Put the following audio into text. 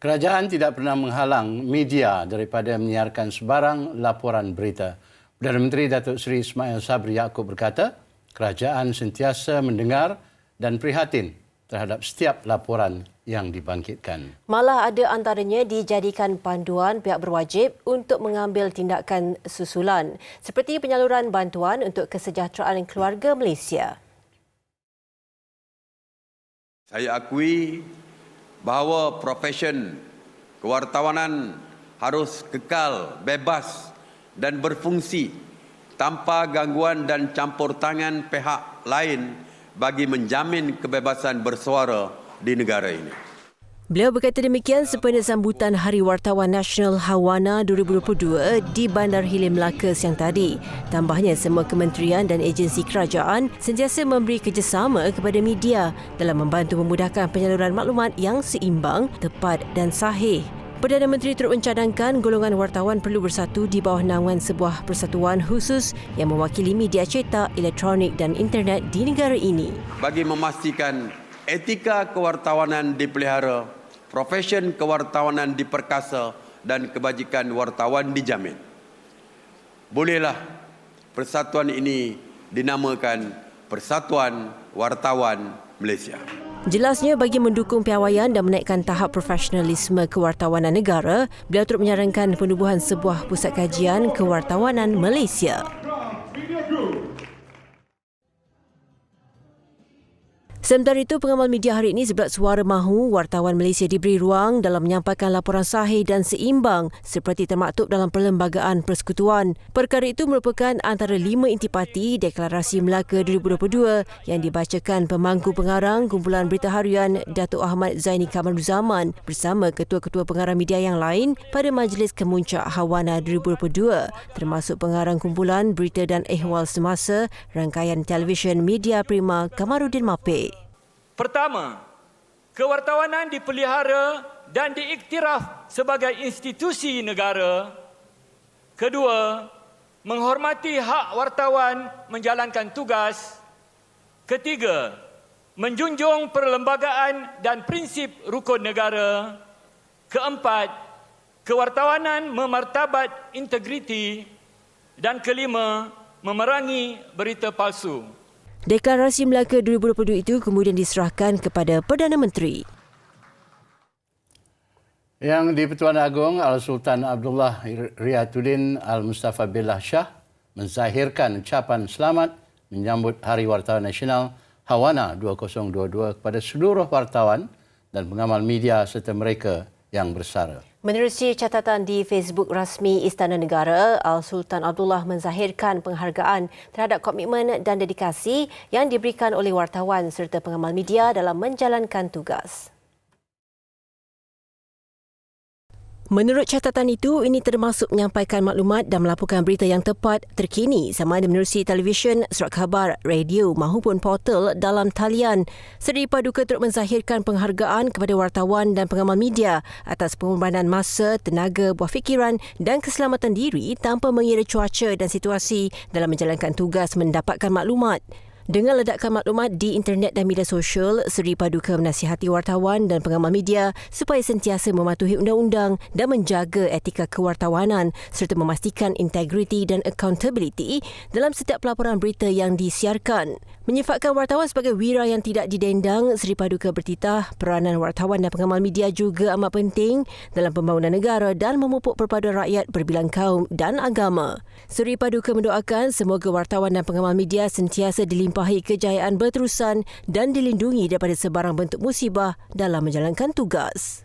Kerajaan tidak pernah menghalang media daripada menyiarkan sebarang laporan berita. Perdana Menteri Datuk Seri Ismail Sabri Yaakob berkata, kerajaan sentiasa mendengar dan prihatin terhadap setiap laporan yang dibangkitkan. Malah ada antaranya dijadikan panduan pihak berwajib untuk mengambil tindakan susulan seperti penyaluran bantuan untuk kesejahteraan keluarga Malaysia. Saya akui bahawa profesion kewartawanan harus kekal, bebas dan berfungsi tanpa gangguan dan campur tangan pihak lain bagi menjamin kebebasan bersuara di negara ini. Beliau berkata demikian sempena sambutan Hari Wartawan Nasional Hawana 2022 di Bandar Hilir Melaka siang tadi. Tambahnya, semua kementerian dan agensi kerajaan sentiasa memberi kerjasama kepada media dalam membantu memudahkan penyaluran maklumat yang seimbang, tepat dan sahih. Perdana Menteri turut mencadangkan golongan wartawan perlu bersatu di bawah naungan sebuah persatuan khusus yang mewakili media cetak, elektronik dan internet di negara ini. Bagi memastikan etika kewartawanan dipelihara, profesion kewartawanan diperkasa dan kebajikan wartawan dijamin. Bolehlah persatuan ini dinamakan Persatuan Wartawan Malaysia. Jelasnya, bagi mendukung piawaian dan menaikkan tahap profesionalisme kewartawanan negara, beliau turut menyarankan penubuhan sebuah pusat kajian kewartawanan Malaysia. Sementara itu, pengamal media hari ini sebelat suara mahu wartawan Malaysia diberi ruang dalam menyampaikan laporan sahih dan seimbang seperti termaktub dalam Perlembagaan Persekutuan. Perkara itu merupakan antara 5 intipati Deklarasi Melaka 2022 yang dibacakan pemangku pengarang Kumpulan Berita Harian Datuk Ahmad Zaini Kamaruzaman bersama ketua-ketua pengarang media yang lain pada Majlis Kemuncak Hawana 2022, termasuk pengarang Kumpulan Berita dan Ehwal Semasa rangkaian televisyen Media Prima Kamarudin Mapek. Pertama, kewartawanan dipelihara dan diiktiraf sebagai institusi negara. Kedua, menghormati hak wartawan menjalankan tugas. Ketiga, menjunjung perlembagaan dan prinsip rukun negara. Keempat, kewartawanan memartabat integriti. Dan kelima, memerangi berita palsu. Deklarasi Melaka 2022 itu kemudian diserahkan kepada Perdana Menteri. Yang di-Pertuan Agong Al-Sultan Abdullah Riyatuddin Al-Mustafa Billah Shah menzahirkan ucapan selamat menyambut Hari Wartawan Nasional Hawana 2022 kepada seluruh wartawan dan pengamal media serta mereka yang bersara. Menerusi catatan di Facebook rasmi Istana Negara, Al-Sultan Abdullah menzahirkan penghargaan terhadap komitmen dan dedikasi yang diberikan oleh wartawan serta pengamal media dalam menjalankan tugas. Menurut catatan itu, ini termasuk menyampaikan maklumat dan melaporkan berita yang tepat, terkini sama ada menerusi televisyen, surat khabar, radio maupun portal dalam talian. Seri Paduka turut menzahirkan penghargaan kepada wartawan dan pengamal media atas pengorbanan masa, tenaga, buah fikiran dan keselamatan diri tanpa mengira cuaca dan situasi dalam menjalankan tugas mendapatkan maklumat. Dengan ledakan maklumat di internet dan media sosial, Seri Paduka menasihati wartawan dan pengamal media supaya sentiasa mematuhi undang-undang dan menjaga etika kewartawanan serta memastikan integriti dan accountability dalam setiap pelaporan berita yang disiarkan. Menyifatkan wartawan sebagai wira yang tidak didendang, Seri Paduka bertitah peranan wartawan dan pengamal media juga amat penting dalam pembangunan negara dan memupuk perpaduan rakyat berbilang kaum dan agama. Seri Paduka mendoakan semoga wartawan dan pengamal media sentiasa dilimpahi kejayaan berterusan dan dilindungi daripada sebarang bentuk musibah dalam menjalankan tugas.